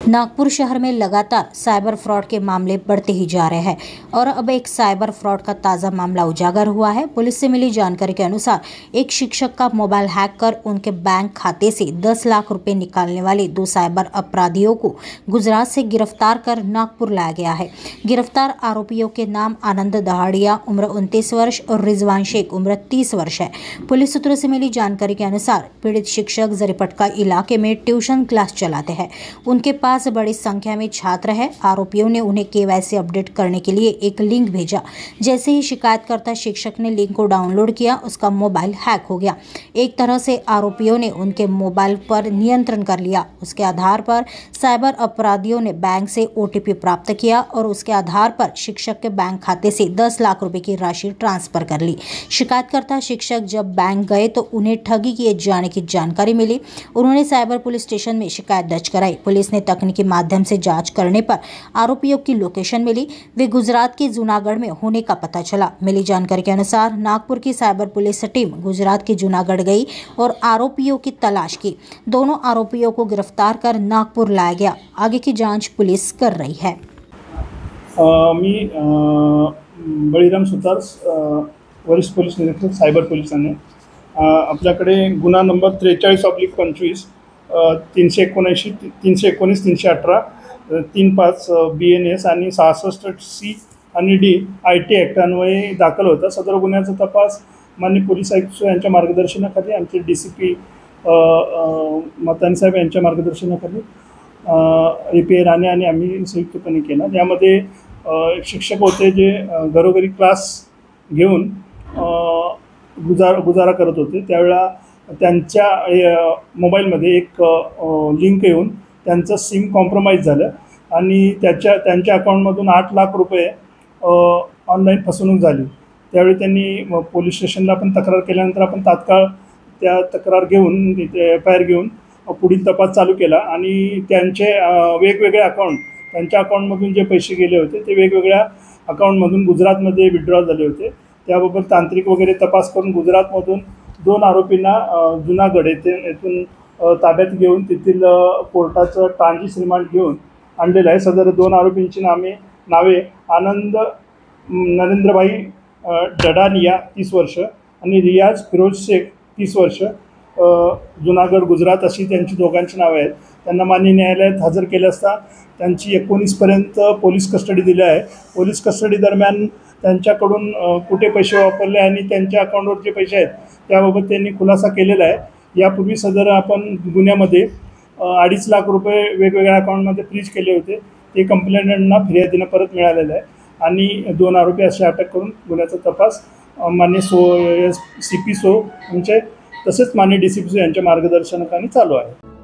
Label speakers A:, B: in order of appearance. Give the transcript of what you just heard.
A: नागपुर शहर में लगातार साइबर फ्रॉड के मामले बढ़ते ही जा रहे हैं और अब एक साइबर फ्रॉड का ताज़ा मामला उजागर हुआ है। पुलिस से मिली जानकारी के अनुसार एक शिक्षक का मोबाइल हैक कर उनके बैंक खाते से 10 लाख रुपए निकालने वाले 2 साइबर अपराधियों को गुजरात से गिरफ्तार कर नागपुर लाया गया है। गिरफ्तार आरोपियों के नाम आनंद दहाड़िया उम्र 29 वर्ष और रिजवान शेख उम्र 30 वर्ष है। पुलिस सूत्रों से मिली जानकारी के अनुसार पीड़ित शिक्षक जरीपटका इलाके में ट्यूशन क्लास चलाते हैं। उनके पास बड़ी संख्या में छात्र हैं। आरोपियों ने उन्हें केवाईसी अपडेट करने के लिए एक लिंक भेजा। जैसे ही शिकायतकर्ता शिक्षक ने लिंक को डाउनलोड किया, उसका मोबाइल हैक हो गया। एक तरह से आरोपियों ने उनके मोबाइल पर नियंत्रण कर लिया। उसके आधार पर साइबर अपराधियों ने बैंक से ओटीपी प्राप्त किया और उसके आधार पर शिक्षक के बैंक खाते से 10 लाख रुपए की राशि ट्रांसफर कर ली। शिकायतकर्ता शिक्षक जब बैंक गए तो उन्हें ठगी किए जाने की जानकारी मिली। उन्होंने साइबर पुलिस स्टेशन में शिकायत दर्ज कराई। पुलिस ने तकनीकी माध्यम से जांच करने पर आरोपियों की लोकेशन मिली। वे गुजरात के जूनागढ़ में होने का पता चला। मिली जानकारी के अनुसार नागपुर की साइबर पुलिस टीम गुजरात के जूनागढ़ गई और आरोपियों की तलाश की। दोनों आरोपियों को गिरफ्तार कर नागपुर लाया गया। आगे की जांच पुलिस कर रही है।
B: मी बळीराम सुतार, वरिष्ठ पोलीस निरीक्षक सायबर पोलीस ठाणे। आपल्याकडे गुन्हा नंबर 43/25 379 319 318 35 BNS आणि 66 C आणि D IT ॲक्ट अन्वये दाखल होता। सदर गुन्ह्याचा तपास माननीय पोलीस आयुक्त यांच्या मार्गदर्शनाखाली आमचे DCP मतानी साहेब यांच्या मार्गदर्शनाखाली API राणे आणि आम्ही संयुक्तपणे केला। यामध्ये शिक्षक होते जे घरोघरी क्लास घेऊन गुजारा करत होते। त्यावेळेला त्यांच्या मोबाईलमध्ये एक लिंक येऊन त्यांचं सिम कॉम्प्रोमाइज झालं आणि त्यांच्या अकाउंटमधून 8 लाख रुपये ऑनलाईन फसवणूक झाली। त्यावेळी त्यांनी पोलीस स्टेशनला पण तक्रार केल्यानंतर आपण तात्काळ त्या तक्रार घेऊन FIR घेऊन पुढील तपास चालू केला आणि त्यांचे वेगवेगळे अकाउंट, त्यांच्या अकाउंटमधून जे पैसे गेले होते ते वेगवेगळ्या अकाउंटमधून गुजरातमध्ये विड्रॉ झाले होते। त्याबाबत तांत्रिक वगैरे तपास करून गुजरातमधून 2 आरोपींना जूनागढ़ येथून ताब्यात घेऊन तेथील कोर्टाचं ट्रान्झिट रिमांड घेऊन आणलेलं आहे। सदर 2 आरोपींची नावे आनंद नरेंद्रभाई डडानिया 30 वर्ष आणि रियाज फिरोज शेख 30 वर्ष जूनागढ़ गुजरात अशी त्यांची दोघांची नावे आहेत। त्यांना माननीय न्यायालयात हजर केले असता त्यांची 19 पर्यंत पोलीस कस्टडी दिली आहे। पोलीस कस्टडी दरम्यान त्यांच्याकडून कुठे पैसे वापरले आणि त्यांच्या अकाउंटवर जे पैसे आहेत त्याबाबत त्यांनी खुलासा केलेला आहे। यापूर्वी सदर आपण गुन्ह्यामध्ये 2.5 लाख रुपये वेगवेगळ्या अकाउंटमध्ये फ्रीज केले होते। ते कंप्लेंटंटना फिर्यादीनं परत मिळालेलं आहे आणि 2 आरोपी असे अटक करून गुन्ह्याचा तपास माननीय CP यांचे तसेच माननीय DCP यांच्या मार्गदर्शनाखाली चालू आहे।